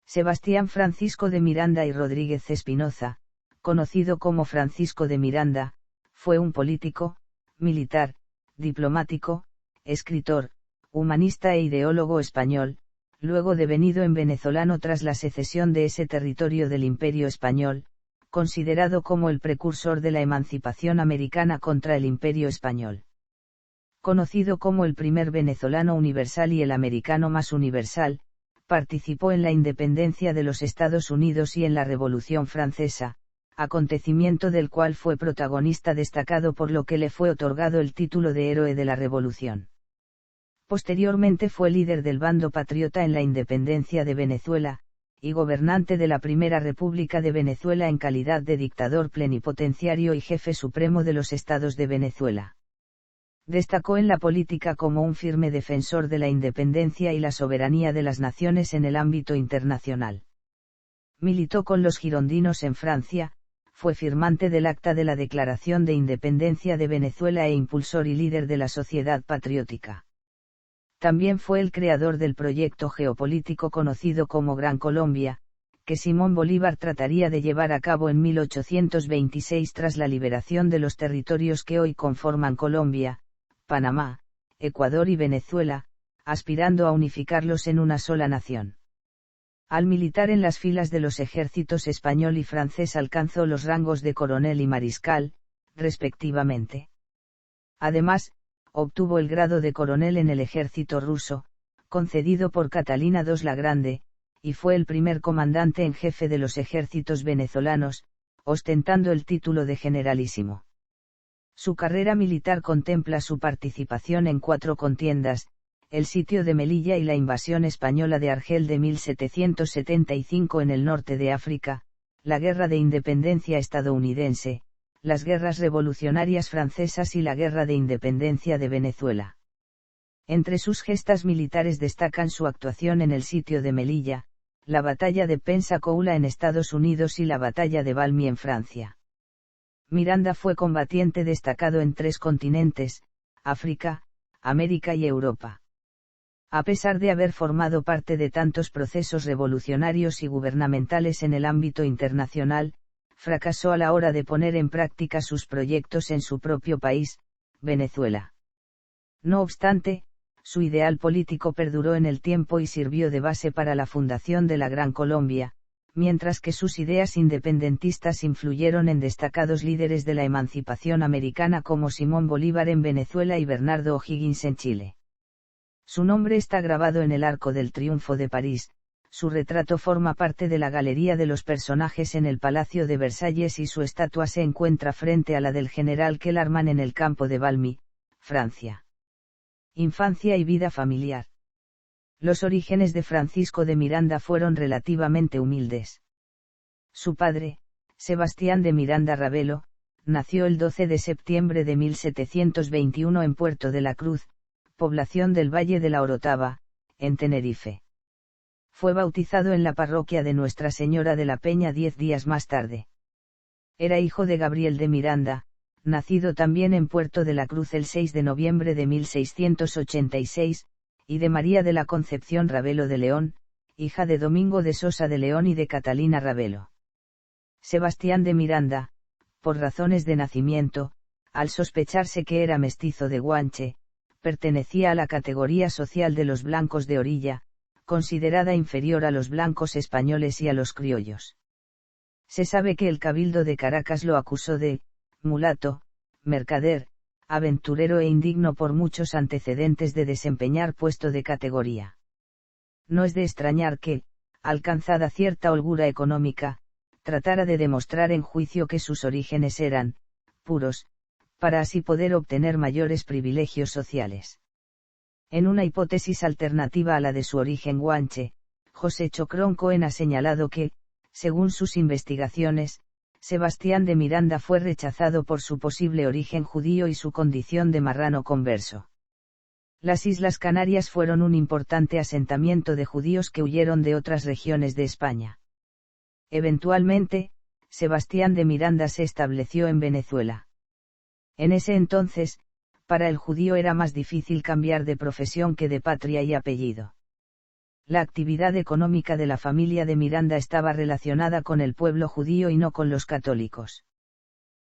Sebastián Francisco de Miranda y Rodríguez Espinoza, conocido como Francisco de Miranda, fue un político, militar, diplomático, escritor, humanista e ideólogo español, luego devenido en venezolano tras la secesión de ese territorio del Imperio Español, considerado como el precursor de la emancipación americana contra el Imperio Español. Conocido como el primer venezolano universal y el americano más universal, participó en la independencia de los Estados Unidos y en la Revolución Francesa, acontecimiento del cual fue protagonista destacado por lo que le fue otorgado el título de Héroe de la Revolución. Posteriormente fue líder del bando patriota en la independencia de Venezuela, y gobernante de la Primera República de Venezuela en calidad de dictador plenipotenciario y jefe supremo de los Estados de Venezuela. Destacó en la política como un firme defensor de la independencia y la soberanía de las naciones en el ámbito internacional. Militó con los girondinos en Francia, fue firmante del Acta de la Declaración de Independencia de Venezuela e impulsor y líder de la Sociedad Patriótica. También fue el creador del proyecto geopolítico conocido como Gran Colombia, que Simón Bolívar trataría de llevar a cabo en 1826 tras la liberación de los territorios que hoy conforman Colombia, Panamá, Ecuador y Venezuela, aspirando a unificarlos en una sola nación. Al militar en las filas de los ejércitos español y francés alcanzó los rangos de coronel y mariscal, respectivamente. Además, obtuvo el grado de coronel en el ejército ruso, concedido por Catalina II la Grande, y fue el primer comandante en jefe de los ejércitos venezolanos, ostentando el título de generalísimo. Su carrera militar contempla su participación en 4 contiendas, el sitio de Melilla y la invasión española de Argel de 1775 en el norte de África, la Guerra de Independencia estadounidense, las guerras revolucionarias francesas y la Guerra de Independencia de Venezuela. Entre sus gestas militares destacan su actuación en el sitio de Melilla, la batalla de Pensacola en Estados Unidos y la batalla de Valmy en Francia. Miranda fue combatiente destacado en 3 continentes, África, América y Europa. A pesar de haber formado parte de tantos procesos revolucionarios y gubernamentales en el ámbito internacional, fracasó a la hora de poner en práctica sus proyectos en su propio país, Venezuela. No obstante, su ideal político perduró en el tiempo y sirvió de base para la fundación de la Gran Colombia, mientras que sus ideas independentistas influyeron en destacados líderes de la emancipación americana como Simón Bolívar en Venezuela y Bernardo O'Higgins en Chile. Su nombre está grabado en el Arco del Triunfo de París, su retrato forma parte de la Galería de los Personajes en el Palacio de Versalles y su estatua se encuentra frente a la del general Kellerman en el campo de Valmy, Francia. Infancia y vida familiar. Los orígenes de Francisco de Miranda fueron relativamente humildes. Su padre, Sebastián de Miranda Ravelo, nació el 12 de septiembre de 1721 en Puerto de la Cruz, población del Valle de la Orotava, en Tenerife. Fue bautizado en la parroquia de Nuestra Señora de la Peña 10 días más tarde. Era hijo de Gabriel de Miranda, nacido también en Puerto de la Cruz el 6 de noviembre de 1686, y de María de la Concepción Ravelo de León, hija de Domingo de Sosa de León y de Catalina Ravelo. Sebastián de Miranda, por razones de nacimiento, al sospecharse que era mestizo de Guanche, pertenecía a la categoría social de los blancos de orilla, considerada inferior a los blancos españoles y a los criollos. Se sabe que el Cabildo de Caracas lo acusó de mulato, mercader, aventurero e indigno por muchos antecedentes de desempeñar puesto de categoría. No es de extrañar que, alcanzada cierta holgura económica, tratara de demostrar en juicio que sus orígenes eran puros, para así poder obtener mayores privilegios sociales. En una hipótesis alternativa a la de su origen guanche, José Chocrón Cohen ha señalado que, según sus investigaciones, Sebastián de Miranda fue rechazado por su posible origen judío y su condición de marrano converso. Las Islas Canarias fueron un importante asentamiento de judíos que huyeron de otras regiones de España. Eventualmente, Sebastián de Miranda se estableció en Venezuela. En ese entonces, para el judío era más difícil cambiar de profesión que de patria y apellido. La actividad económica de la familia de Miranda estaba relacionada con el pueblo judío y no con los católicos.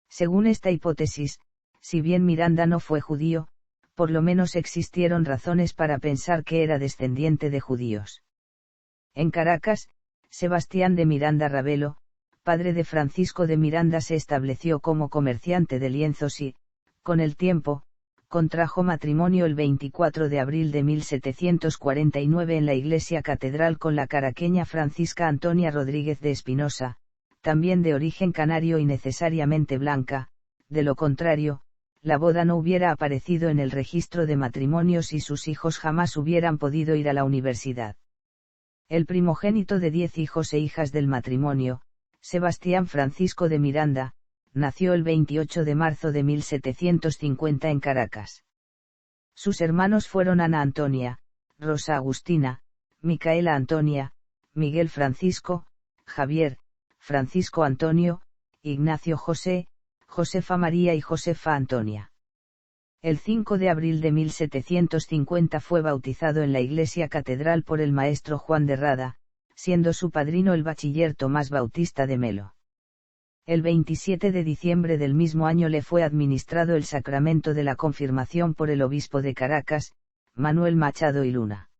Según esta hipótesis, si bien Miranda no fue judío, por lo menos existieron razones para pensar que era descendiente de judíos. En Caracas, Sebastián de Miranda Ravelo, padre de Francisco de Miranda, se estableció como comerciante de lienzos y, con el tiempo, contrajo matrimonio el 24 de abril de 1749 en la iglesia catedral con la caraqueña Francisca Antonia Rodríguez de Espinosa, también de origen canario y necesariamente blanca. De lo contrario, la boda no hubiera aparecido en el registro de matrimonios y sus hijos jamás hubieran podido ir a la universidad. El primogénito de 10 hijos e hijas del matrimonio, Sebastián Francisco de Miranda, nació el 28 de marzo de 1750 en Caracas. Sus hermanos fueron Ana Antonia, Rosa Agustina, Micaela Antonia, Miguel Francisco, Javier, Francisco Antonio, Ignacio José, Josefa María y Josefa Antonia. El 5 de abril de 1750 fue bautizado en la iglesia catedral por el maestro Juan de Rada, siendo su padrino el bachiller Tomás Bautista de Melo. El 27 de diciembre del mismo año le fue administrado el sacramento de la confirmación por el obispo de Caracas, Manuel Machado y Luna.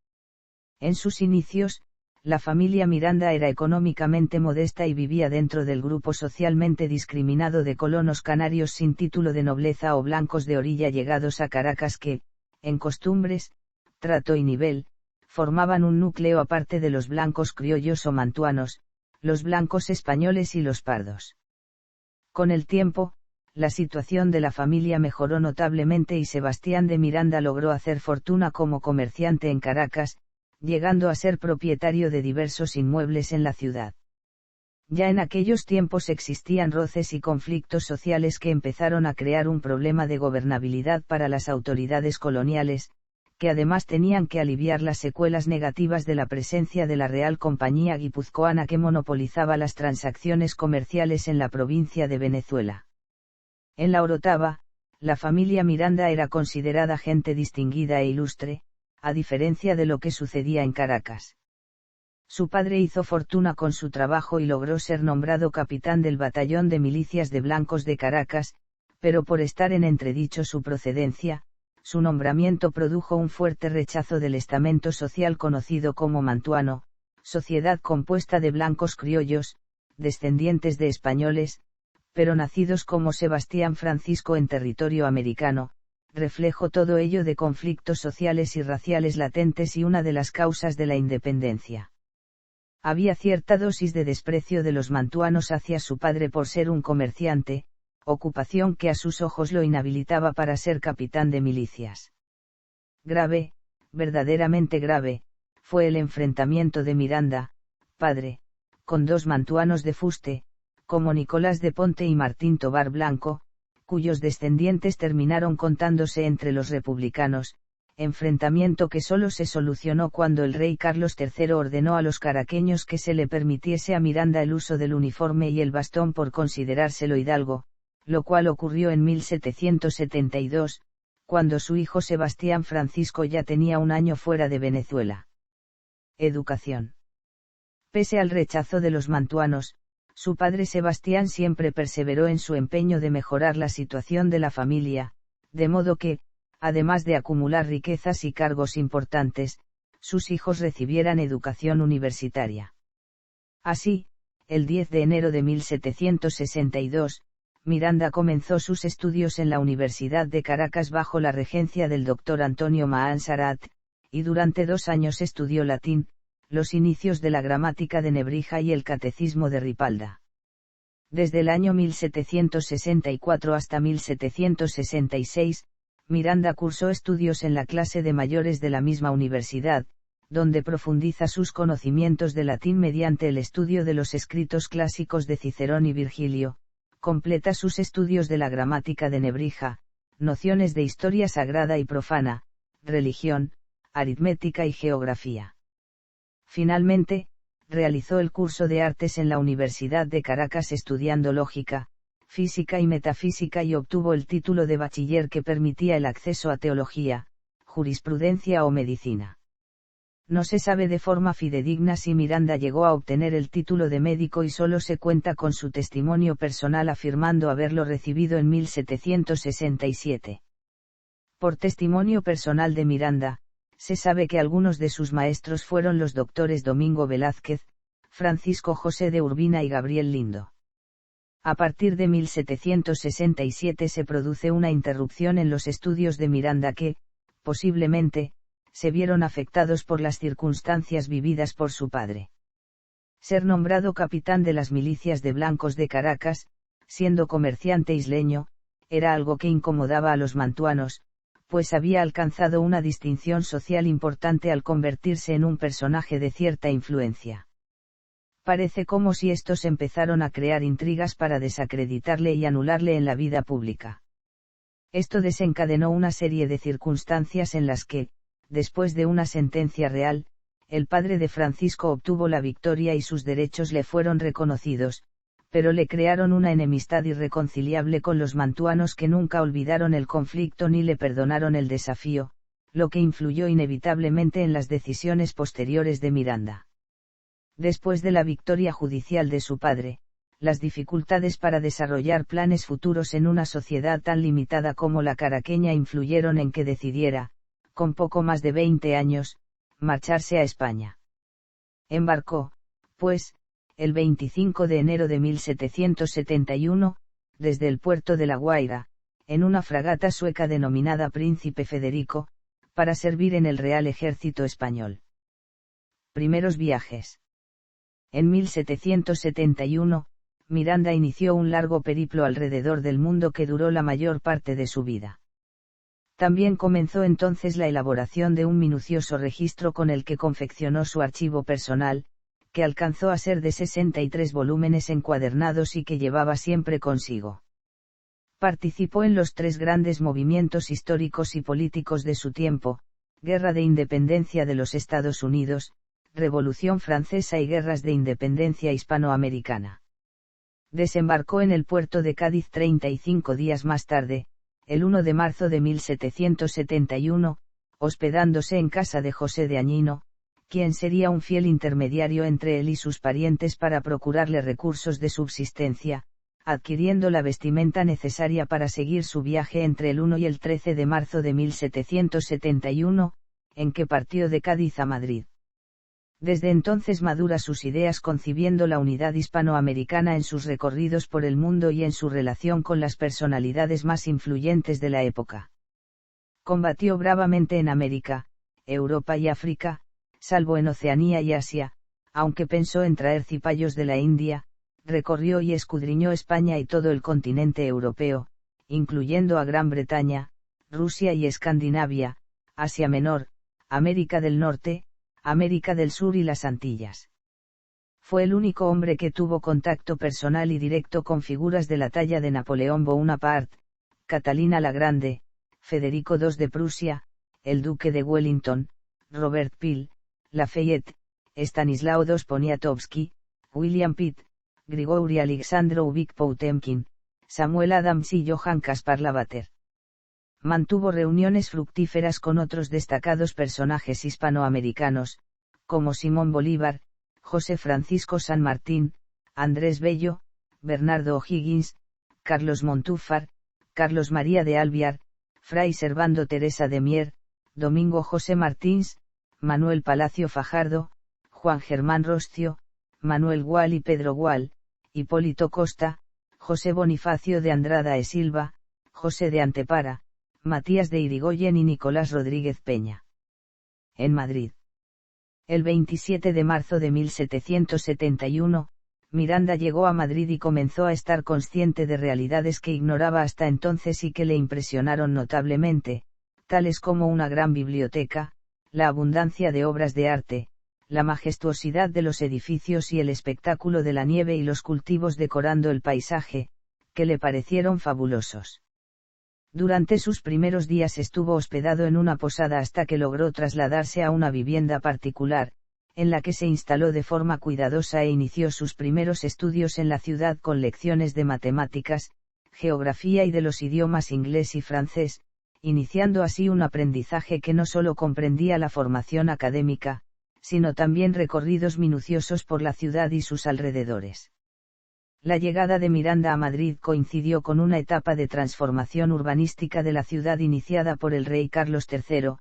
En sus inicios, la familia Miranda era económicamente modesta y vivía dentro del grupo socialmente discriminado de colonos canarios sin título de nobleza o blancos de orilla llegados a Caracas que, en costumbres, trato y nivel, formaban un núcleo aparte de los blancos criollos o mantuanos, los blancos españoles y los pardos. Con el tiempo, la situación de la familia mejoró notablemente y Sebastián de Miranda logró hacer fortuna como comerciante en Caracas, llegando a ser propietario de diversos inmuebles en la ciudad. Ya en aquellos tiempos existían roces y conflictos sociales que empezaron a crear un problema de gobernabilidad para las autoridades coloniales, que además tenían que aliviar las secuelas negativas de la presencia de la Real Compañía Guipuzcoana que monopolizaba las transacciones comerciales en la provincia de Venezuela. En la Orotava, la familia Miranda era considerada gente distinguida e ilustre, a diferencia de lo que sucedía en Caracas. Su padre hizo fortuna con su trabajo y logró ser nombrado capitán del batallón de milicias de blancos de Caracas, pero por estar en entredicho su procedencia, su nombramiento produjo un fuerte rechazo del estamento social conocido como mantuano, sociedad compuesta de blancos criollos, descendientes de españoles, pero nacidos como Sebastián Francisco en territorio americano, reflejo todo ello de conflictos sociales y raciales latentes y una de las causas de la independencia. Había cierta dosis de desprecio de los mantuanos hacia su padre por ser un comerciante, ocupación que a sus ojos lo inhabilitaba para ser capitán de milicias. Grave, verdaderamente grave, fue el enfrentamiento de Miranda, padre, con dos mantuanos de fuste, como Nicolás de Ponte y Martín Tobar Blanco, cuyos descendientes terminaron contándose entre los republicanos, enfrentamiento que solo se solucionó cuando el rey Carlos III ordenó a los caraqueños que se le permitiese a Miranda el uso del uniforme y el bastón por considerárselo hidalgo, lo cual ocurrió en 1772, cuando su hijo Sebastián Francisco ya tenía un año fuera de Venezuela. Educación. Pese al rechazo de los mantuanos, su padre Sebastián siempre perseveró en su empeño de mejorar la situación de la familia, de modo que, además de acumular riquezas y cargos importantes, sus hijos recibieran educación universitaria. Así, el 10 de enero de 1762, Miranda comenzó sus estudios en la Universidad de Caracas bajo la regencia del doctor Antonio Mahán Sarat, y durante 2 años estudió latín, los inicios de la gramática de Nebrija y el catecismo de Ripalda. Desde el año 1764 hasta 1766, Miranda cursó estudios en la clase de mayores de la misma universidad, donde profundiza sus conocimientos de latín mediante el estudio de los escritos clásicos de Cicerón y Virgilio, completa sus estudios de la gramática de Nebrija, nociones de historia sagrada y profana, religión, aritmética y geografía. Finalmente, realizó el curso de artes en la Universidad de Caracas estudiando lógica, física y metafísica y obtuvo el título de bachiller que permitía el acceso a teología, jurisprudencia o medicina. No se sabe de forma fidedigna si Miranda llegó a obtener el título de médico y solo se cuenta con su testimonio personal afirmando haberlo recibido en 1767. Por testimonio personal de Miranda, se sabe que algunos de sus maestros fueron los doctores Domingo Velázquez, Francisco José de Urbina y Gabriel Lindo. A partir de 1767 se produce una interrupción en los estudios de Miranda que, posiblemente, se vieron afectados por las circunstancias vividas por su padre. Ser nombrado capitán de las milicias de blancos de Caracas, siendo comerciante isleño, era algo que incomodaba a los mantuanos, pues había alcanzado una distinción social importante al convertirse en un personaje de cierta influencia. Parece como si estos empezaron a crear intrigas para desacreditarle y anularle en la vida pública. Esto desencadenó una serie de circunstancias en las que, después de una sentencia real, el padre de Francisco obtuvo la victoria y sus derechos le fueron reconocidos, pero le crearon una enemistad irreconciliable con los mantuanos que nunca olvidaron el conflicto ni le perdonaron el desafío, lo que influyó inevitablemente en las decisiones posteriores de Miranda. Después de la victoria judicial de su padre, las dificultades para desarrollar planes futuros en una sociedad tan limitada como la caraqueña influyeron en que decidiera, con poco más de 20 años, marcharse a España. Embarcó, pues, el 25 de enero de 1771, desde el puerto de La Guaira, en una fragata sueca denominada Príncipe Federico, para servir en el Real Ejército Español. Primeros viajes. En 1771, Miranda inició un largo periplo alrededor del mundo que duró la mayor parte de su vida. También comenzó entonces la elaboración de un minucioso registro con el que confeccionó su archivo personal, que alcanzó a ser de 63 volúmenes encuadernados y que llevaba siempre consigo. Participó en los tres grandes movimientos históricos y políticos de su tiempo: Guerra de Independencia de los Estados Unidos, Revolución Francesa y Guerras de Independencia Hispanoamericana. Desembarcó en el puerto de Cádiz 35 días más tarde, el 1 de marzo de 1771, hospedándose en casa de José de Añino, quien sería un fiel intermediario entre él y sus parientes para procurarle recursos de subsistencia, adquiriendo la vestimenta necesaria para seguir su viaje entre el 1 y el 13 de marzo de 1771, en que partió de Cádiz a Madrid. Desde entonces madura sus ideas concibiendo la unidad hispanoamericana en sus recorridos por el mundo y en su relación con las personalidades más influyentes de la época. Combatió bravamente en América, Europa y África, salvo en Oceanía y Asia, aunque pensó en traer cipayos de la India, recorrió y escudriñó España y todo el continente europeo, incluyendo a Gran Bretaña, Rusia y Escandinavia, Asia Menor, América del Norte, América del Sur y las Antillas. Fue el único hombre que tuvo contacto personal y directo con figuras de la talla de Napoleón Bonaparte, Catalina la Grande, Federico II de Prusia, el Duque de Wellington, Robert Peel, Lafayette, Stanislao II Poniatowski, William Pitt, Grigori Alexandrovich Potemkin, Samuel Adams y Johann Caspar Lavater. Mantuvo reuniones fructíferas con otros destacados personajes hispanoamericanos, como Simón Bolívar, José Francisco San Martín, Andrés Bello, Bernardo O'Higgins, Carlos Montúfar, Carlos María de Alvear, Fray Servando Teresa de Mier, Domingo José Martins, Manuel Palacio Fajardo, Juan Germán Roscio, Manuel Gual y Pedro Gual, Hipólito Costa, José Bonifacio de Andrada e Silva, José de Antepara, Matías de Irigoyen y Nicolás Rodríguez Peña. En Madrid. El 27 de marzo de 1771, Miranda llegó a Madrid y comenzó a estar consciente de realidades que ignoraba hasta entonces y que le impresionaron notablemente, tales como una gran biblioteca, la abundancia de obras de arte, la majestuosidad de los edificios y el espectáculo de la nieve y los cultivos decorando el paisaje, que le parecieron fabulosos. Durante sus primeros días estuvo hospedado en una posada hasta que logró trasladarse a una vivienda particular, en la que se instaló de forma cuidadosa e inició sus primeros estudios en la ciudad con lecciones de matemáticas, geografía y de los idiomas inglés y francés, iniciando así un aprendizaje que no solo comprendía la formación académica, sino también recorridos minuciosos por la ciudad y sus alrededores. La llegada de Miranda a Madrid coincidió con una etapa de transformación urbanística de la ciudad iniciada por el rey Carlos III,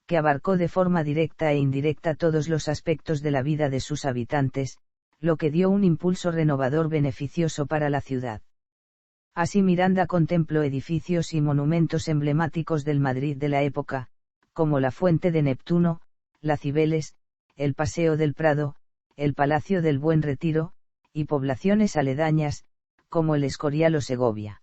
que abarcó de forma directa e indirecta todos los aspectos de la vida de sus habitantes, lo que dio un impulso renovador beneficioso para la ciudad. Así Miranda contempló edificios y monumentos emblemáticos del Madrid de la época, como la Fuente de Neptuno, la Cibeles, el Paseo del Prado, el Palacio del Buen Retiro, y poblaciones aledañas, como el Escorial o Segovia.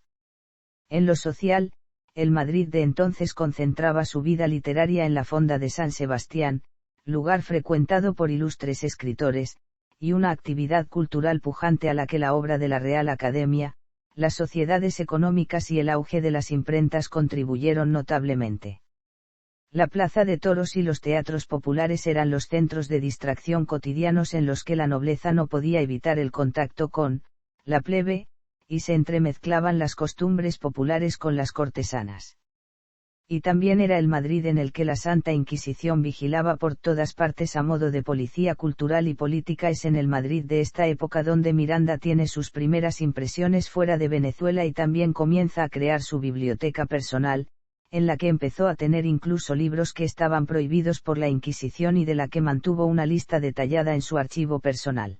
En lo social, el Madrid de entonces concentraba su vida literaria en la Fonda de San Sebastián, lugar frecuentado por ilustres escritores, y una actividad cultural pujante a la que la obra de la Real Academia, las sociedades económicas y el auge de las imprentas contribuyeron notablemente. La plaza de toros y los teatros populares eran los centros de distracción cotidianos en los que la nobleza no podía evitar el contacto con la plebe, y se entremezclaban las costumbres populares con las cortesanas. Y también era el Madrid en el que la Santa Inquisición vigilaba por todas partes a modo de policía cultural y política. Es en el Madrid de esta época donde Miranda tiene sus primeras impresiones fuera de Venezuela y también comienza a crear su biblioteca personal, en la que empezó a tener incluso libros que estaban prohibidos por la Inquisición y de la que mantuvo una lista detallada en su archivo personal.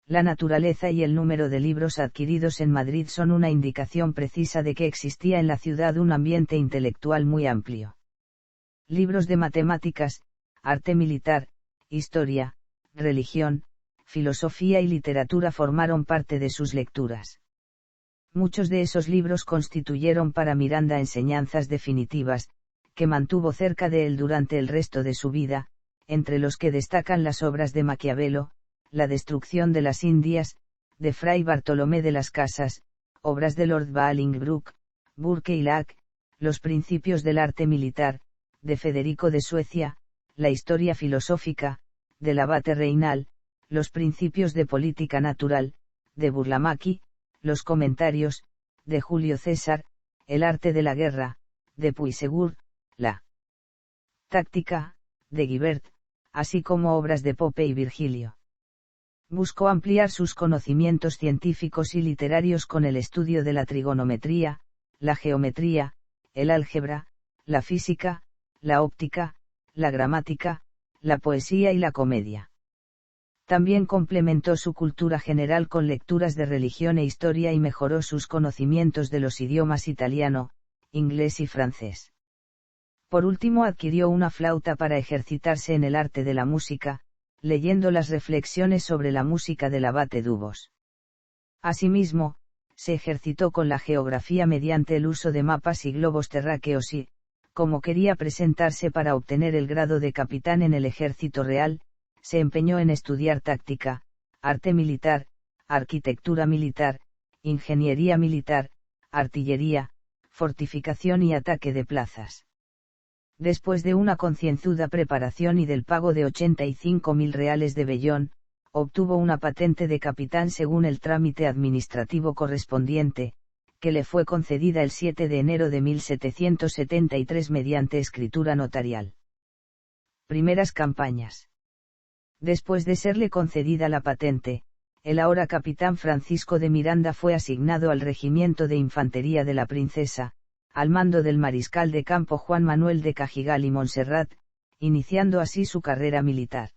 La naturaleza y el número de libros adquiridos en Madrid son una indicación precisa de que existía en la ciudad un ambiente intelectual muy amplio. Libros de matemáticas, arte militar, historia, religión, filosofía y literatura formaron parte de sus lecturas. Muchos de esos libros constituyeron para Miranda enseñanzas definitivas, que mantuvo cerca de él durante el resto de su vida, entre los que destacan las obras de Maquiavelo, La destrucción de las Indias, de Fray Bartolomé de las Casas, obras de Lord Bolingbroke, Burke y Locke, Los principios del arte militar, de Federico de Suecia, La historia filosófica, del abate Reynal, Los principios de política natural, de Burlamaqui, Los comentarios, de Julio César, El arte de la guerra, de Puysegur, La táctica, de Guibert, así como obras de Pope y Virgilio. Buscó ampliar sus conocimientos científicos y literarios con el estudio de la trigonometría, la geometría, el álgebra, la física, la óptica, la gramática, la poesía y la comedia. También complementó su cultura general con lecturas de religión e historia y mejoró sus conocimientos de los idiomas italiano, inglés y francés. Por último adquirió una flauta para ejercitarse en el arte de la música, leyendo las reflexiones sobre la música del abate Dubos. Asimismo, se ejercitó con la geografía mediante el uso de mapas y globos terráqueos y, como quería presentarse para obtener el grado de capitán en el ejército real, se empeñó en estudiar táctica, arte militar, arquitectura militar, ingeniería militar, artillería, fortificación y ataque de plazas. Después de una concienzuda preparación y del pago de 85.000 reales de vellón, obtuvo una patente de capitán según el trámite administrativo correspondiente, que le fue concedida el 7 de enero de 1773 mediante escritura notarial. Primeras campañas. Después de serle concedida la patente, el ahora capitán Francisco de Miranda fue asignado al regimiento de infantería de la Princesa, al mando del mariscal de campo Juan Manuel de Cajigal y Montserrat, iniciando así su carrera militar.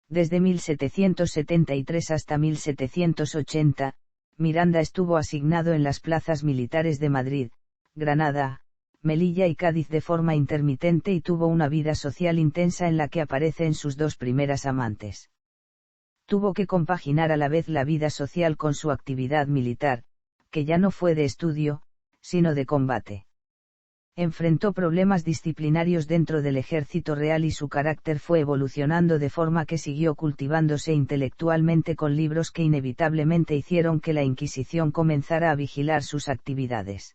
Desde 1773 hasta 1780, Miranda estuvo asignado en las plazas militares de Madrid, Granada, Melilla y Cádiz de forma intermitente y tuvo una vida social intensa en la que aparecen sus dos primeras amantes. Tuvo que compaginar a la vez la vida social con su actividad militar, que ya no fue de estudio, sino de combate. Enfrentó problemas disciplinarios dentro del ejército real y su carácter fue evolucionando de forma que siguió cultivándose intelectualmente con libros que inevitablemente hicieron que la Inquisición comenzara a vigilar sus actividades.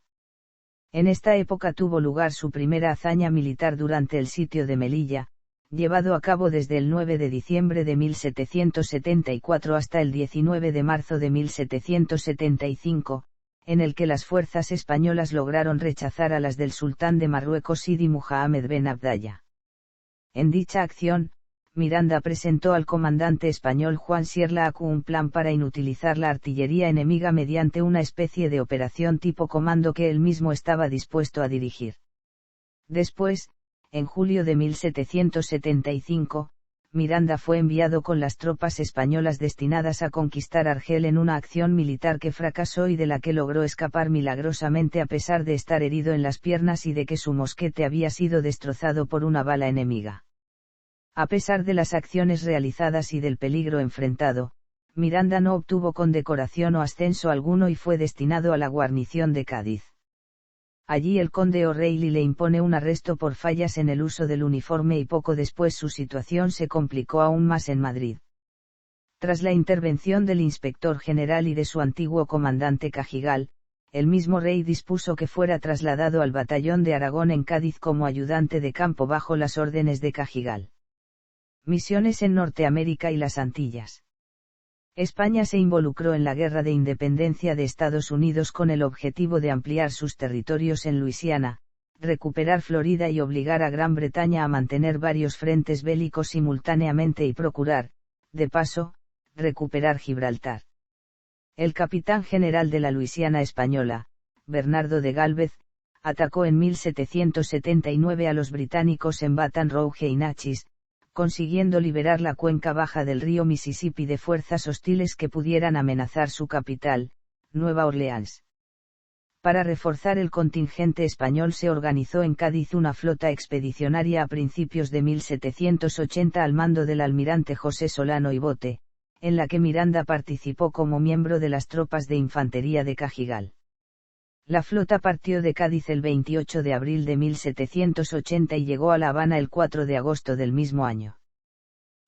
En esta época tuvo lugar su primera hazaña militar durante el sitio de Melilla, llevado a cabo desde el 9 de diciembre de 1774 hasta el 19 de marzo de 1775, en el que las fuerzas españolas lograron rechazar a las del sultán de Marruecos Sidi Muhammad ben Abdallah. En dicha acción, Miranda presentó al comandante español Juan Sierra Acu un plan para inutilizar la artillería enemiga mediante una especie de operación tipo comando que él mismo estaba dispuesto a dirigir. Después, en julio de 1775, Miranda fue enviado con las tropas españolas destinadas a conquistar Argel en una acción militar que fracasó y de la que logró escapar milagrosamente a pesar de estar herido en las piernas y de que su mosquete había sido destrozado por una bala enemiga. A pesar de las acciones realizadas y del peligro enfrentado, Miranda no obtuvo condecoración o ascenso alguno y fue destinado a la guarnición de Cádiz. Allí el conde O'Reilly le impone un arresto por fallas en el uso del uniforme y poco después su situación se complicó aún más en Madrid. Tras la intervención del inspector general y de su antiguo comandante Cajigal, el mismo rey dispuso que fuera trasladado al batallón de Aragón en Cádiz como ayudante de campo bajo las órdenes de Cajigal. Misiones en Norteamérica y las Antillas. España se involucró en la Guerra de Independencia de Estados Unidos con el objetivo de ampliar sus territorios en Luisiana, recuperar Florida y obligar a Gran Bretaña a mantener varios frentes bélicos simultáneamente y procurar, de paso, recuperar Gibraltar. El capitán general de la Luisiana española, Bernardo de Gálvez, atacó en 1779 a los británicos en Baton Rouge y Natchez, consiguiendo liberar la cuenca baja del río Mississippi de fuerzas hostiles que pudieran amenazar su capital, Nueva Orleans. Para reforzar el contingente español se organizó en Cádiz una flota expedicionaria a principios de 1780 al mando del almirante José Solano y Bote, en la que Miranda participó como miembro de las tropas de infantería de Cajigal. La flota partió de Cádiz el 28 de abril de 1780 y llegó a La Habana el 4 de agosto del mismo año.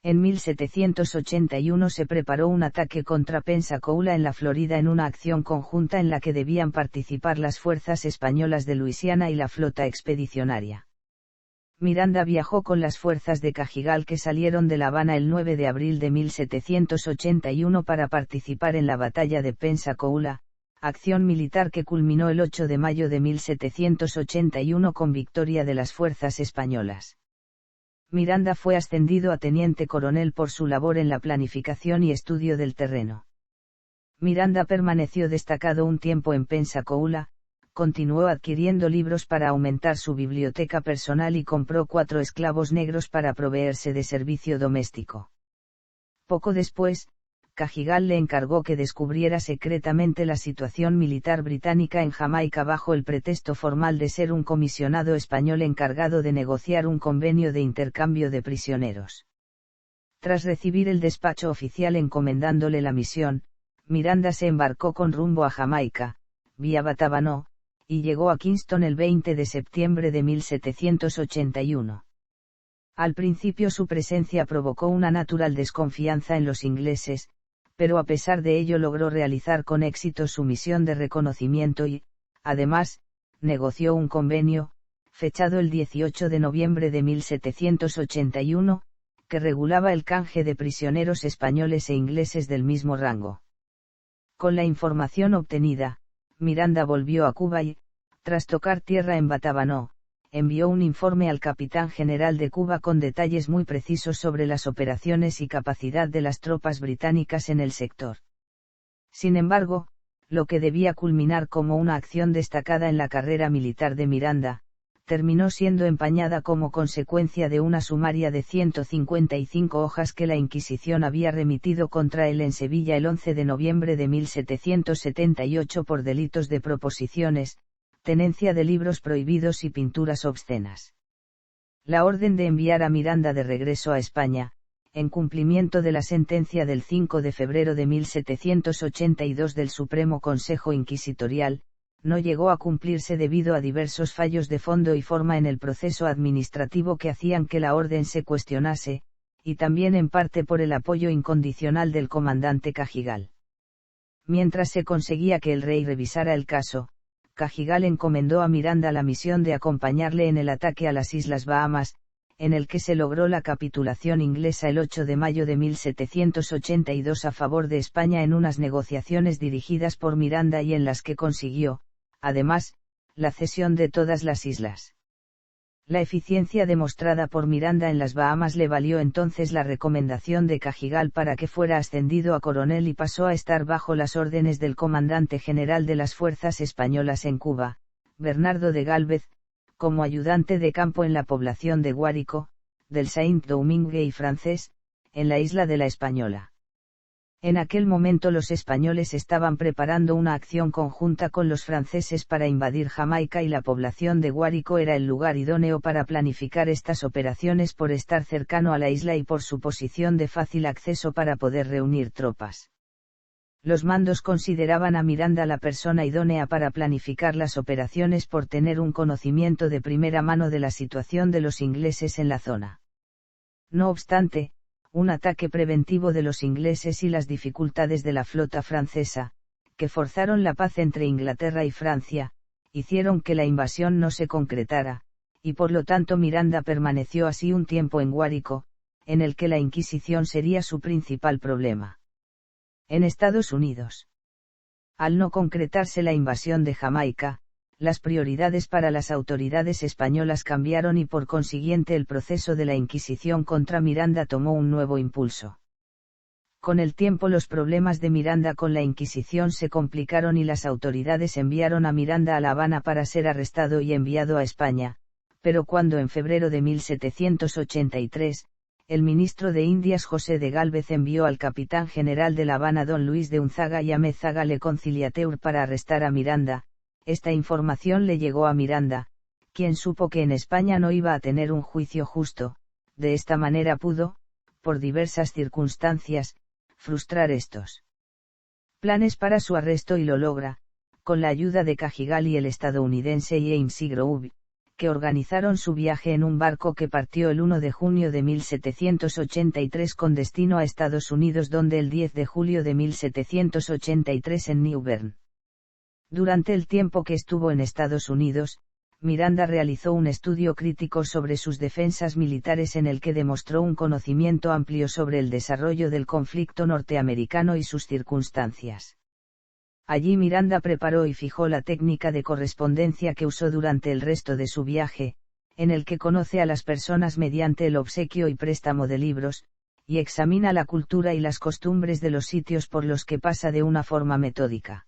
En 1781 se preparó un ataque contra Pensacola en la Florida en una acción conjunta en la que debían participar las fuerzas españolas de Luisiana y la flota expedicionaria. Miranda viajó con las fuerzas de Cajigal que salieron de La Habana el 9 de abril de 1781 para participar en la batalla de Pensacola, acción militar que culminó el 8 de mayo de 1781 con victoria de las fuerzas españolas. Miranda fue ascendido a teniente coronel por su labor en la planificación y estudio del terreno. Miranda permaneció destacado un tiempo en Pensacola, continuó adquiriendo libros para aumentar su biblioteca personal y compró 4 esclavos negros para proveerse de servicio doméstico. Poco después, Cajigal le encargó que descubriera secretamente la situación militar británica en Jamaica bajo el pretexto formal de ser un comisionado español encargado de negociar un convenio de intercambio de prisioneros. Tras recibir el despacho oficial encomendándole la misión, Miranda se embarcó con rumbo a Jamaica, vía Batabanó, y llegó a Kingston el 20 de septiembre de 1781. Al principio su presencia provocó una natural desconfianza en los ingleses, pero a pesar de ello logró realizar con éxito su misión de reconocimiento y, además, negoció un convenio, fechado el 18 de noviembre de 1781, que regulaba el canje de prisioneros españoles e ingleses del mismo rango. Con la información obtenida, Miranda volvió a Cuba y, tras tocar tierra en Batabanó, envió un informe al capitán general de Cuba con detalles muy precisos sobre las operaciones y capacidad de las tropas británicas en el sector. Sin embargo, lo que debía culminar como una acción destacada en la carrera militar de Miranda, terminó siendo empañada como consecuencia de una sumaria de 155 hojas que la Inquisición había remitido contra él en Sevilla el 11 de noviembre de 1778 por delitos de proposiciones, tenencia de libros prohibidos y pinturas obscenas. La orden de enviar a Miranda de regreso a España, en cumplimiento de la sentencia del 5 de febrero de 1782 del Supremo Consejo Inquisitorial, no llegó a cumplirse debido a diversos fallos de fondo y forma en el proceso administrativo que hacían que la orden se cuestionase, y también en parte por el apoyo incondicional del comandante Cajigal. Mientras se conseguía que el rey revisara el caso, Cajigal encomendó a Miranda la misión de acompañarle en el ataque a las Islas Bahamas, en el que se logró la capitulación inglesa el 8 de mayo de 1782 a favor de España en unas negociaciones dirigidas por Miranda y en las que consiguió, además, la cesión de todas las islas. La eficiencia demostrada por Miranda en las Bahamas le valió entonces la recomendación de Cajigal para que fuera ascendido a coronel y pasó a estar bajo las órdenes del comandante general de las fuerzas españolas en Cuba, Bernardo de Gálvez, como ayudante de campo en la población de Guárico, del Saint-Domingue y francés, en la isla de la Española. En aquel momento los españoles estaban preparando una acción conjunta con los franceses para invadir Jamaica y la población de Guárico era el lugar idóneo para planificar estas operaciones por estar cercano a la isla y por su posición de fácil acceso para poder reunir tropas. Los mandos consideraban a Miranda la persona idónea para planificar las operaciones por tener un conocimiento de primera mano de la situación de los ingleses en la zona. No obstante, un ataque preventivo de los ingleses y las dificultades de la flota francesa, que forzaron la paz entre Inglaterra y Francia, hicieron que la invasión no se concretara, y por lo tanto Miranda permaneció así un tiempo en Guárico, en el que la Inquisición sería su principal problema. En Estados Unidos. Al no concretarse la invasión de Jamaica, las prioridades para las autoridades españolas cambiaron y por consiguiente el proceso de la Inquisición contra Miranda tomó un nuevo impulso. Con el tiempo los problemas de Miranda con la Inquisición se complicaron y las autoridades enviaron a Miranda a La Habana para ser arrestado y enviado a España, pero cuando en febrero de 1783, el ministro de Indias José de Gálvez envió al capitán general de La Habana don Luis de Unzaga y a Mézaga le Conciliateur para arrestar a Miranda, esta información le llegó a Miranda, quien supo que en España no iba a tener un juicio justo, de esta manera pudo, por diversas circunstancias, frustrar estos planes para su arresto y lo logra, con la ayuda de Cajigal y el estadounidense James E. Groove, que organizaron su viaje en un barco que partió el 1 de junio de 1783 con destino a Estados Unidos donde el 10 de julio de 1783 en New Bern. Durante el tiempo que estuvo en Estados Unidos, Miranda realizó un estudio crítico sobre sus defensas militares en el que demostró un conocimiento amplio sobre el desarrollo del conflicto norteamericano y sus circunstancias. Allí Miranda preparó y fijó la técnica de correspondencia que usó durante el resto de su viaje, en el que conoce a las personas mediante el obsequio y préstamo de libros, y examina la cultura y las costumbres de los sitios por los que pasa de una forma metódica.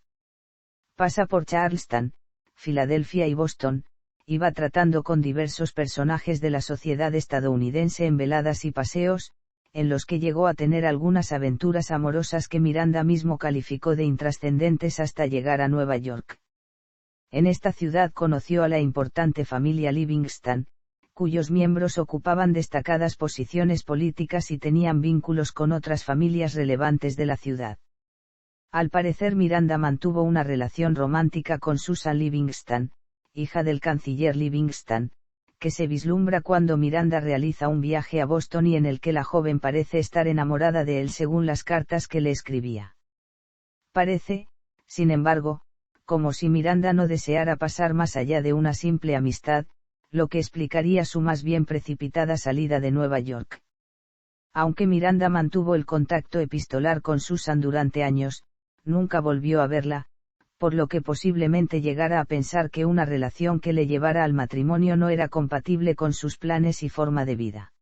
Pasa por Charleston, Filadelfia y Boston, y va tratando con diversos personajes de la sociedad estadounidense en veladas y paseos, en los que llegó a tener algunas aventuras amorosas que Miranda mismo calificó de intrascendentes hasta llegar a Nueva York. En esta ciudad conoció a la importante familia Livingston, cuyos miembros ocupaban destacadas posiciones políticas y tenían vínculos con otras familias relevantes de la ciudad. Al parecer Miranda mantuvo una relación romántica con Susan Livingston, hija del canciller Livingston, que se vislumbra cuando Miranda realiza un viaje a Boston y en el que la joven parece estar enamorada de él según las cartas que le escribía. Parece, sin embargo, como si Miranda no deseara pasar más allá de una simple amistad, lo que explicaría su más bien precipitada salida de Nueva York. Aunque Miranda mantuvo el contacto epistolar con Susan durante años, nunca volvió a verla, por lo que posiblemente llegara a pensar que una relación que le llevara al matrimonio no era compatible con sus planes y forma de vida.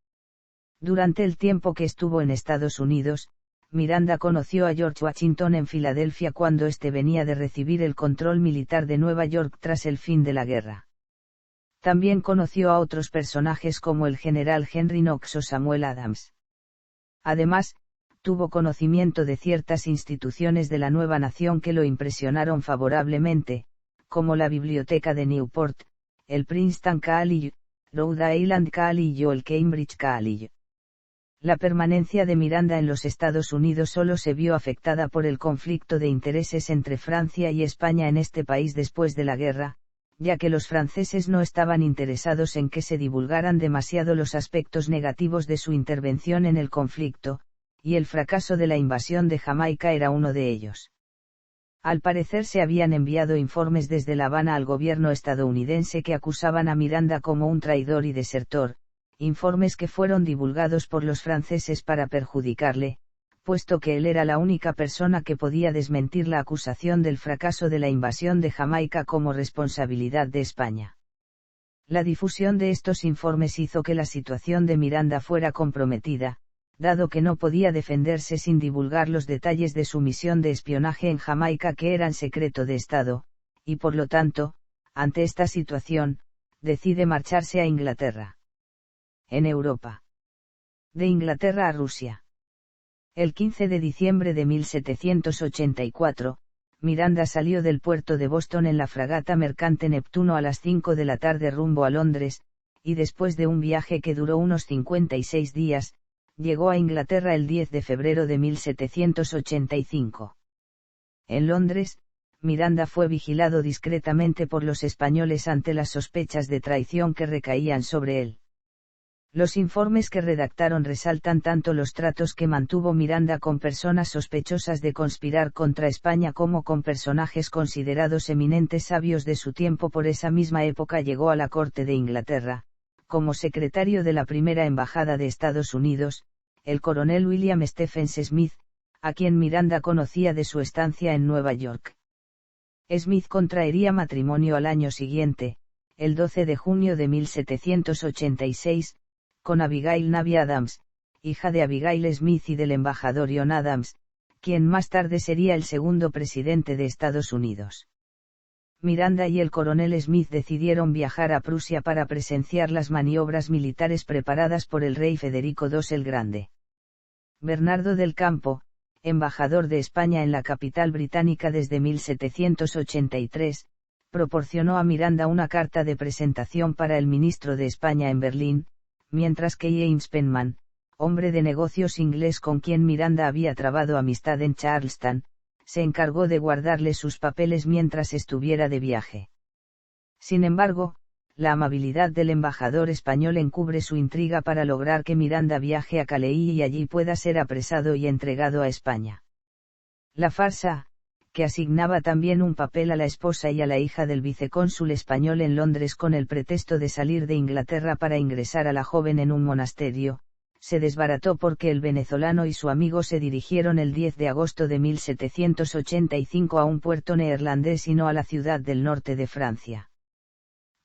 Durante el tiempo que estuvo en Estados Unidos, Miranda conoció a George Washington en Filadelfia cuando éste venía de recibir el control militar de Nueva York tras el fin de la guerra. También conoció a otros personajes como el general Henry Knox o Samuel Adams. Además, tuvo conocimiento de ciertas instituciones de la nueva nación que lo impresionaron favorablemente, como la Biblioteca de Newport, el Princeton College, Rhode Island College o el Cambridge College. La permanencia de Miranda en los Estados Unidos solo se vio afectada por el conflicto de intereses entre Francia y España en este país después de la guerra, ya que los franceses no estaban interesados en que se divulgaran demasiado los aspectos negativos de su intervención en el conflicto, y el fracaso de la invasión de Jamaica era uno de ellos. Al parecer se habían enviado informes desde La Habana al gobierno estadounidense que acusaban a Miranda como un traidor y desertor, informes que fueron divulgados por los franceses para perjudicarle, puesto que él era la única persona que podía desmentir la acusación del fracaso de la invasión de Jamaica como responsabilidad de España. La difusión de estos informes hizo que la situación de Miranda fuera comprometida, dado que no podía defenderse sin divulgar los detalles de su misión de espionaje en Jamaica, que eran secreto de Estado, y por lo tanto, ante esta situación, decide marcharse a Inglaterra. En Europa. De Inglaterra a Rusia. El 15 de diciembre de 1784, Miranda salió del puerto de Boston en la fragata mercante Neptuno a las 5 de la tarde rumbo a Londres, y después de un viaje que duró unos 56 días, llegó a Inglaterra el 10 de febrero de 1785. En Londres, Miranda fue vigilado discretamente por los españoles ante las sospechas de traición que recaían sobre él. Los informes que redactaron resaltan tanto los tratos que mantuvo Miranda con personas sospechosas de conspirar contra España como con personajes considerados eminentes sabios de su tiempo. Por esa misma época llegó a la corte de Inglaterra, como secretario de la primera embajada de Estados Unidos, el coronel William Stephens Smith, a quien Miranda conocía de su estancia en Nueva York. Smith contraería matrimonio al año siguiente, el 12 de junio de 1786, con Abigail Navy Adams, hija de Abigail Smith y del embajador John Adams, quien más tarde sería el segundo presidente de Estados Unidos. Miranda y el coronel Smith decidieron viajar a Prusia para presenciar las maniobras militares preparadas por el rey Federico II el Grande. Bernardo del Campo, embajador de España en la capital británica desde 1783, proporcionó a Miranda una carta de presentación para el ministro de España en Berlín, mientras que James Penman, hombre de negocios inglés con quien Miranda había trabado amistad en Charleston, se encargó de guardarle sus papeles mientras estuviera de viaje. Sin embargo, la amabilidad del embajador español encubre su intriga para lograr que Miranda viaje a Calais y allí pueda ser apresado y entregado a España. La farsa, que asignaba también un papel a la esposa y a la hija del vicecónsul español en Londres con el pretexto de salir de Inglaterra para ingresar a la joven en un monasterio, se desbarató porque el venezolano y su amigo se dirigieron el 10 de agosto de 1785 a un puerto neerlandés y no a la ciudad del norte de Francia.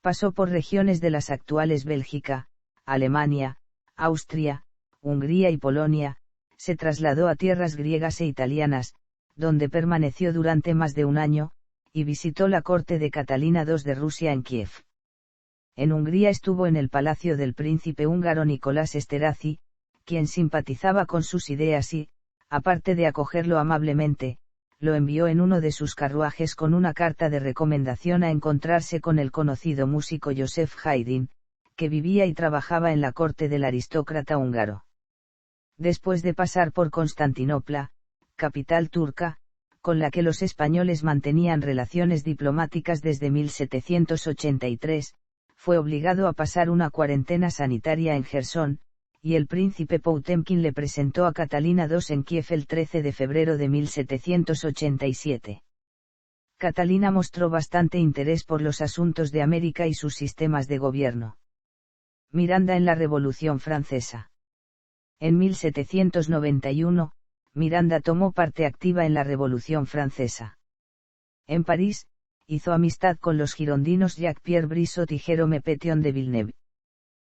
Pasó por regiones de las actuales Bélgica, Alemania, Austria, Hungría y Polonia, se trasladó a tierras griegas e italianas, donde permaneció durante más de un año, y visitó la corte de Catalina II de Rusia en Kiev. En Hungría estuvo en el palacio del príncipe húngaro Nicolás Esterházy, quien simpatizaba con sus ideas y, aparte de acogerlo amablemente, lo envió en uno de sus carruajes con una carta de recomendación a encontrarse con el conocido músico József Haydn, que vivía y trabajaba en la corte del aristócrata húngaro. Después de pasar por Constantinopla, capital turca, con la que los españoles mantenían relaciones diplomáticas desde 1783, fue obligado a pasar una cuarentena sanitaria en Jersón, y el príncipe Potemkin le presentó a Catalina II en Kiev el 13 de febrero de 1787. Catalina mostró bastante interés por los asuntos de América y sus sistemas de gobierno. Miranda en la Revolución Francesa. En 1791, Miranda tomó parte activa en la Revolución Francesa. En París, hizo amistad con los girondinos Jacques-Pierre Brissot y Jérôme Pétion de Villeneuve.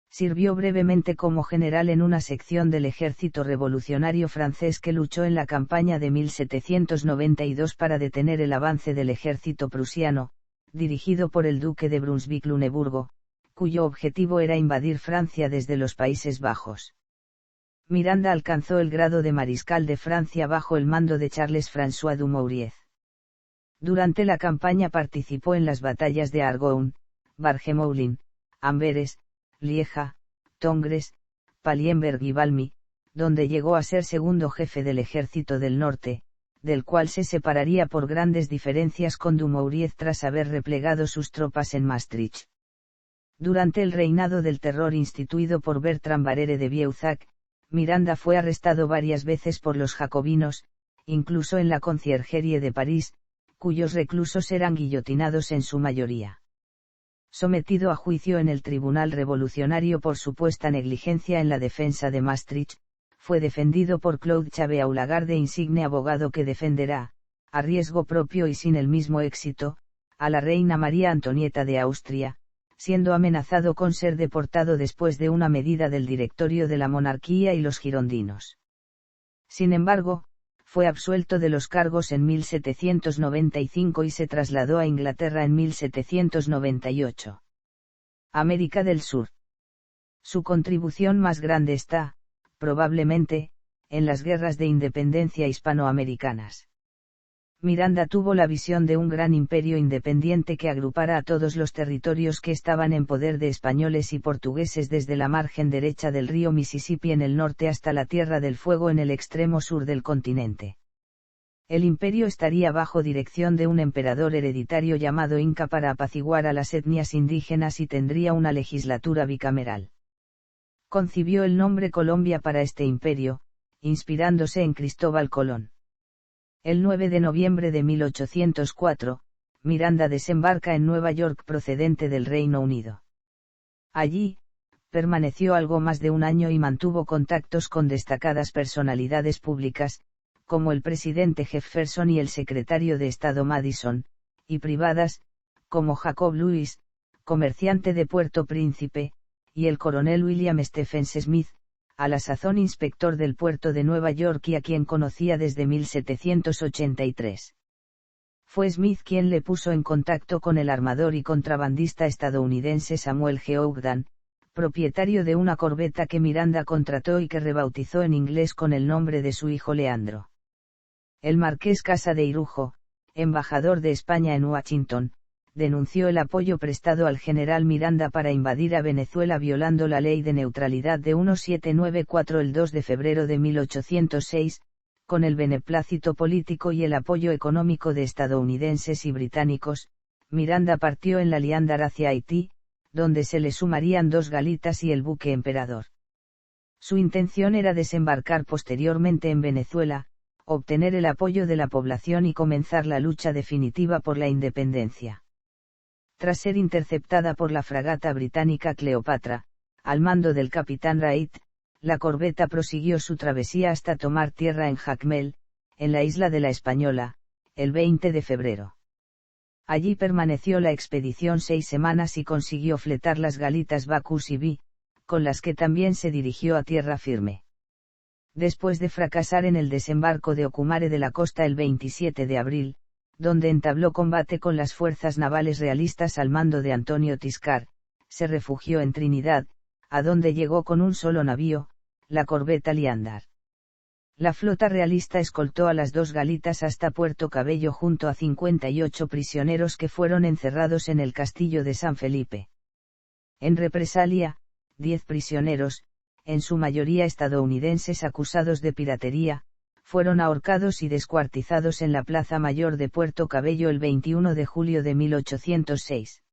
Sirvió brevemente como general en una sección del ejército revolucionario francés que luchó en la campaña de 1792 para detener el avance del ejército prusiano, dirigido por el duque de Brunswick-Luneburgo, cuyo objetivo era invadir Francia desde los Países Bajos. Miranda alcanzó el grado de mariscal de Francia bajo el mando de Charles-François Dumouriez. Durante la campaña participó en las batallas de Argonne, Bargemoulin, Amberes, Lieja, Tongres, Palienberg y Valmy, donde llegó a ser segundo jefe del ejército del norte, del cual se separaría por grandes diferencias con Dumouriez tras haber replegado sus tropas en Maastricht. Durante el reinado del terror instituido por Bertrand Barrère de Bieuzac, Miranda fue arrestado varias veces por los jacobinos, incluso en la Conciergerie de París, cuyos reclusos eran guillotinados en su mayoría. Sometido a juicio en el Tribunal Revolucionario por supuesta negligencia en la defensa de Maastricht, fue defendido por Claude Chabeaulagarde, insigne abogado que defenderá, a riesgo propio y sin el mismo éxito, a la reina María Antonieta de Austria, siendo amenazado con ser deportado después de una medida del directorio de la monarquía y los girondinos. Sin embargo, fue absuelto de los cargos en 1795 y se trasladó a Inglaterra en 1798. América del Sur. Su contribución más grande está, probablemente, en las guerras de independencia hispanoamericanas. Miranda tuvo la visión de un gran imperio independiente que agrupara a todos los territorios que estaban en poder de españoles y portugueses desde la margen derecha del río Mississippi en el norte hasta la Tierra del Fuego en el extremo sur del continente. El imperio estaría bajo dirección de un emperador hereditario llamado Inca para apaciguar a las etnias indígenas y tendría una legislatura bicameral. Concibió el nombre Colombia para este imperio, inspirándose en Cristóbal Colón. El 9 de noviembre de 1804, Miranda desembarca en Nueva York procedente del Reino Unido. Allí, permaneció algo más de un año y mantuvo contactos con destacadas personalidades públicas, como el presidente Jefferson y el secretario de Estado Madison, y privadas, como Jacob Lewis, comerciante de Puerto Príncipe, y el coronel William Stephens Smith, a la sazón inspector del puerto de Nueva York y a quien conocía desde 1783. Fue Smith quien le puso en contacto con el armador y contrabandista estadounidense Samuel G. Ogden, propietario de una corbeta que Miranda contrató y que rebautizó en inglés con el nombre de su hijo Leandro. El marqués Casa de Irujo, embajador de España en Washington, denunció el apoyo prestado al general Miranda para invadir a Venezuela violando la ley de neutralidad de 1794 el 2 de febrero de 1806, con el beneplácito político y el apoyo económico de estadounidenses y británicos. Miranda partió en la Liandar hacia Haití, donde se le sumarían 2 galitas y el buque Emperador. Su intención era desembarcar posteriormente en Venezuela, obtener el apoyo de la población y comenzar la lucha definitiva por la independencia. Tras ser interceptada por la fragata británica Cleopatra, al mando del capitán Wright, la corbeta prosiguió su travesía hasta tomar tierra en Jacmel, en la isla de la Española, el 20 de febrero. Allí permaneció la expedición 6 semanas y consiguió fletar las galitas Bacchus y Bee, con las que también se dirigió a tierra firme. Después de fracasar en el desembarco de Ocumare de la costa el 27 de abril, donde entabló combate con las fuerzas navales realistas al mando de Antonio Tiscar, se refugió en Trinidad, a donde llegó con un solo navío, la corbeta Liandar. La flota realista escoltó a las 2 galitas hasta Puerto Cabello junto a 58 prisioneros que fueron encerrados en el castillo de San Felipe. En represalia, 10 prisioneros, en su mayoría estadounidenses acusados de piratería, fueron ahorcados y descuartizados en la Plaza Mayor de Puerto Cabello el 21 de julio de 1806.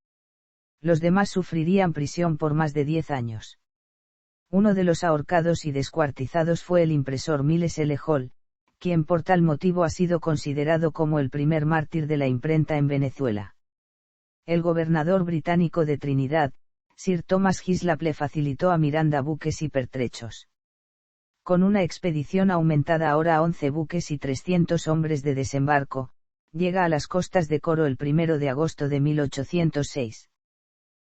Los demás sufrirían prisión por más de 10 años. Uno de los ahorcados y descuartizados fue el impresor Miles L. Hall, quien por tal motivo ha sido considerado como el primer mártir de la imprenta en Venezuela. El gobernador británico de Trinidad, Sir Thomas Hislop, le facilitó a Miranda buques y pertrechos. Con una expedición aumentada ahora a 11 buques y 300 hombres de desembarco, llega a las costas de Coro el 1 de agosto de 1806.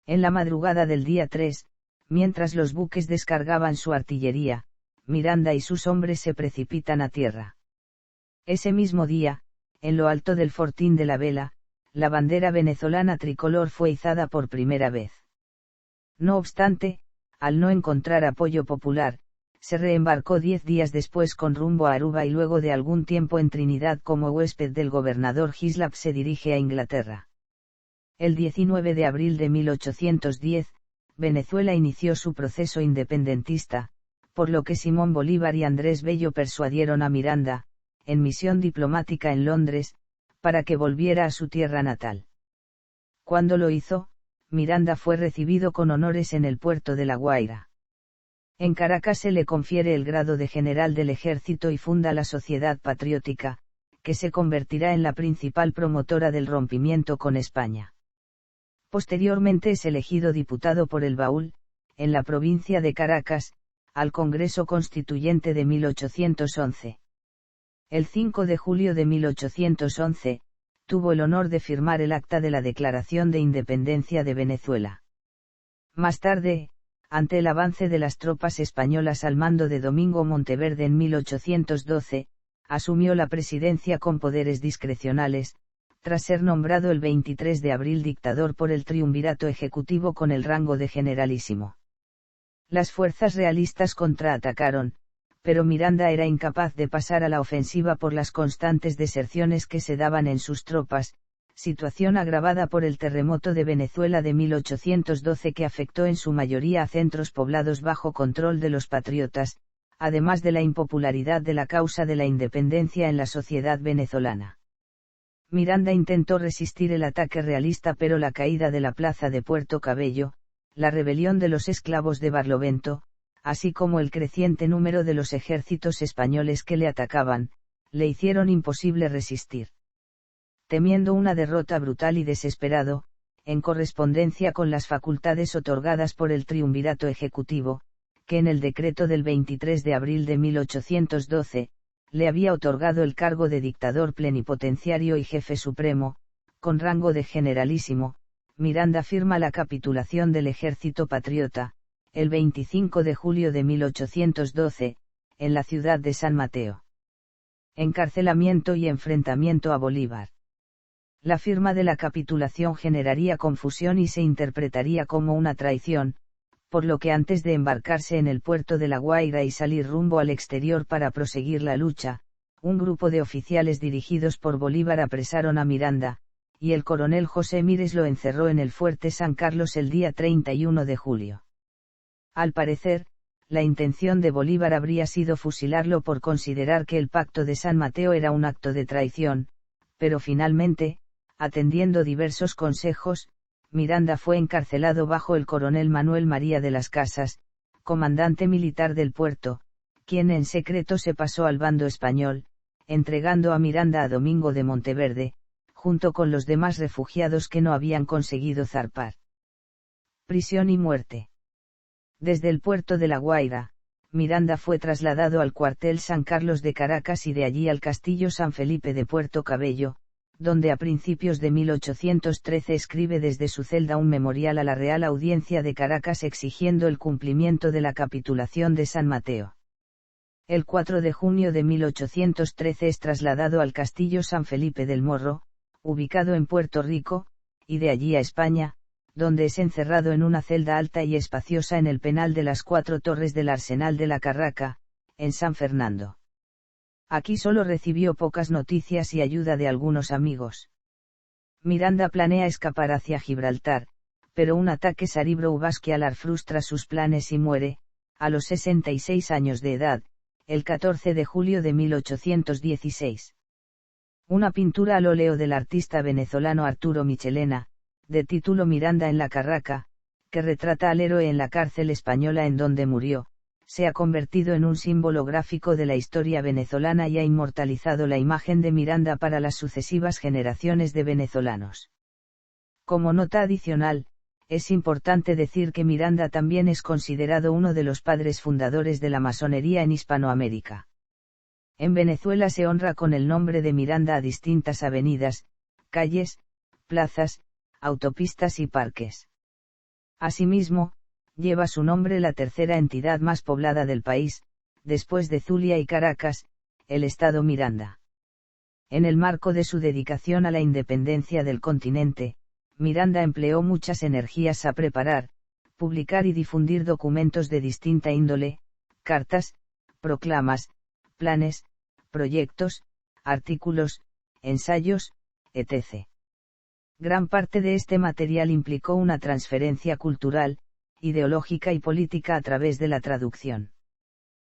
En la madrugada del día 3, mientras los buques descargaban su artillería, Miranda y sus hombres se precipitan a tierra. Ese mismo día, en lo alto del Fortín de la Vela, la bandera venezolana tricolor fue izada por primera vez. No obstante, al no encontrar apoyo popular, se reembarcó 10 días después con rumbo a Aruba y luego de algún tiempo en Trinidad como huésped del gobernador Hislop se dirige a Inglaterra. El 19 de abril de 1810, Venezuela inició su proceso independentista, por lo que Simón Bolívar y Andrés Bello persuadieron a Miranda, en misión diplomática en Londres, para que volviera a su tierra natal. Cuando lo hizo, Miranda fue recibido con honores en el puerto de La Guaira. En Caracas se le confiere el grado de general del ejército y funda la Sociedad Patriótica, que se convertirá en la principal promotora del rompimiento con España. Posteriormente es elegido diputado por el Baúl, en la provincia de Caracas, al Congreso Constituyente de 1811. El 5 de julio de 1811, tuvo el honor de firmar el acta de la Declaración de Independencia de Venezuela. Más tarde, ante el avance de las tropas españolas al mando de Domingo Monteverde en 1812, asumió la presidencia con poderes discrecionales, tras ser nombrado el 23 de abril dictador por el triunvirato ejecutivo con el rango de generalísimo. Las fuerzas realistas contraatacaron, pero Miranda era incapaz de pasar a la ofensiva por las constantes deserciones que se daban en sus tropas, situación agravada por el terremoto de Venezuela de 1812 que afectó en su mayoría a centros poblados bajo control de los patriotas, además de la impopularidad de la causa de la independencia en la sociedad venezolana. Miranda intentó resistir el ataque realista, pero la caída de la plaza de Puerto Cabello, la rebelión de los esclavos de Barlovento, así como el creciente número de los ejércitos españoles que le atacaban, le hicieron imposible resistir. Temiendo una derrota brutal y desesperado, en correspondencia con las facultades otorgadas por el triunvirato ejecutivo, que en el decreto del 23 de abril de 1812, le había otorgado el cargo de dictador plenipotenciario y jefe supremo, con rango de generalísimo, Miranda firma la capitulación del ejército patriota, el 25 de julio de 1812, en la ciudad de San Mateo. Encarcelamiento y enfrentamiento a Bolívar. La firma de la capitulación generaría confusión y se interpretaría como una traición, por lo que antes de embarcarse en el puerto de La Guaira y salir rumbo al exterior para proseguir la lucha, un grupo de oficiales dirigidos por Bolívar apresaron a Miranda, y el coronel José Mires lo encerró en el fuerte San Carlos el día 31 de julio. Al parecer, la intención de Bolívar habría sido fusilarlo por considerar que el pacto de San Mateo era un acto de traición, pero finalmente, atendiendo diversos consejos, Miranda fue encarcelado bajo el coronel Manuel María de las Casas, comandante militar del puerto, quien en secreto se pasó al bando español, entregando a Miranda a Domingo de Monteverde, junto con los demás refugiados que no habían conseguido zarpar. Prisión y muerte. Desde el puerto de La Guaira, Miranda fue trasladado al cuartel San Carlos de Caracas y de allí al castillo San Felipe de Puerto Cabello, donde a principios de 1813 escribe desde su celda un memorial a la Real Audiencia de Caracas exigiendo el cumplimiento de la capitulación de San Mateo. El 4 de junio de 1813 es trasladado al castillo San Felipe del Morro, ubicado en Puerto Rico, y de allí a España, donde es encerrado en una celda alta y espaciosa en el penal de las Cuatro Torres del Arsenal de la Carraca, en San Fernando. Aquí solo recibió pocas noticias y ayuda de algunos amigos. Miranda planea escapar hacia Gibraltar, pero un ataque saribro-ubasquialar frustra sus planes y muere, a los 66 años de edad, el 14 de julio de 1816. Una pintura al óleo del artista venezolano Arturo Michelena, de título Miranda en la Carraca, que retrata al héroe en la cárcel española en donde murió, se ha convertido en un símbolo gráfico de la historia venezolana y ha inmortalizado la imagen de Miranda para las sucesivas generaciones de venezolanos. Como nota adicional, es importante decir que Miranda también es considerado uno de los padres fundadores de la masonería en Hispanoamérica. En Venezuela se honra con el nombre de Miranda a distintas avenidas, calles, plazas, autopistas y parques. Asimismo, lleva su nombre la tercera entidad más poblada del país, después de Zulia y Caracas, el estado Miranda. En el marco de su dedicación a la independencia del continente, Miranda empleó muchas energías a preparar, publicar y difundir documentos de distinta índole, cartas, proclamas, planes, proyectos, artículos, ensayos, etc. Gran parte de este material implicó una transferencia cultural, ideológica y política a través de la traducción.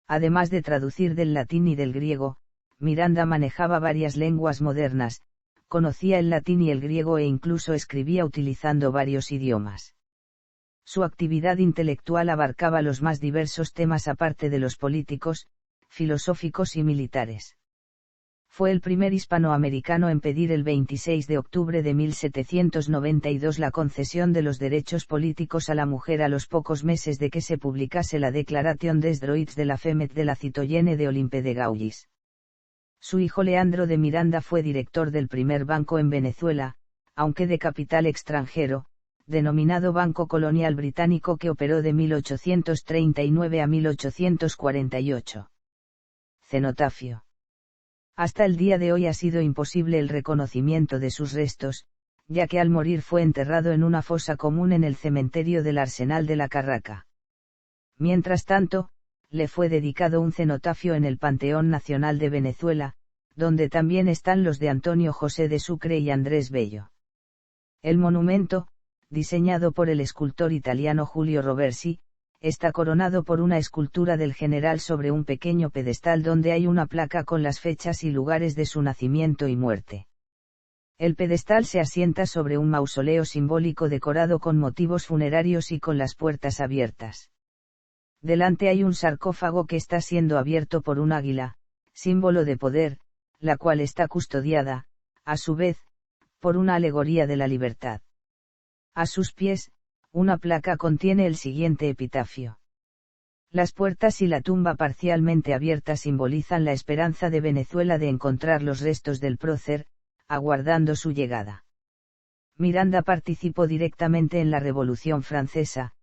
Además de traducir del latín y del griego, Miranda manejaba varias lenguas modernas, conocía el latín y el griego e incluso escribía utilizando varios idiomas. Su actividad intelectual abarcaba los más diversos temas aparte de los políticos, filosóficos y militares. Fue el primer hispanoamericano en pedir el 26 de octubre de 1792 la concesión de los derechos políticos a la mujer a los pocos meses de que se publicase la Declaration des droits de la femme de la citoyenne de Olympe de Gaulle. Su hijo Leandro de Miranda fue director del primer banco en Venezuela, aunque de capital extranjero, denominado Banco Colonial Británico, que operó de 1839 a 1848. Cenotafio. Hasta el día de hoy ha sido imposible el reconocimiento de sus restos, ya que al morir fue enterrado en una fosa común en el cementerio del Arsenal de la Carraca. Mientras tanto, le fue dedicado un cenotafio en el Panteón Nacional de Venezuela, donde también están los de Antonio José de Sucre y Andrés Bello. El monumento, diseñado por el escultor italiano Giulio Roversi, está coronado por una escultura del general sobre un pequeño pedestal donde hay una placa con las fechas y lugares de su nacimiento y muerte. El pedestal se asienta sobre un mausoleo simbólico decorado con motivos funerarios y con las puertas abiertas. Delante hay un sarcófago que está siendo abierto por un águila, símbolo de poder, la cual está custodiada, a su vez, por una alegoría de la libertad. A sus pies, una placa contiene el siguiente epitafio. Las puertas y la tumba parcialmente abierta simbolizan la esperanza de Venezuela de encontrar los restos del prócer, aguardando su llegada. Miranda participó directamente en la Revolución Francesa,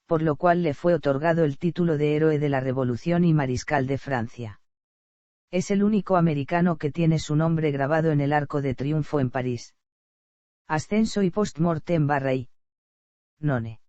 por lo cual le fue otorgado el título de Héroe de la Revolución y Mariscal de Francia. Es el único americano que tiene su nombre grabado en el Arco de Triunfo en París. Ascenso y post-mortem /I. None.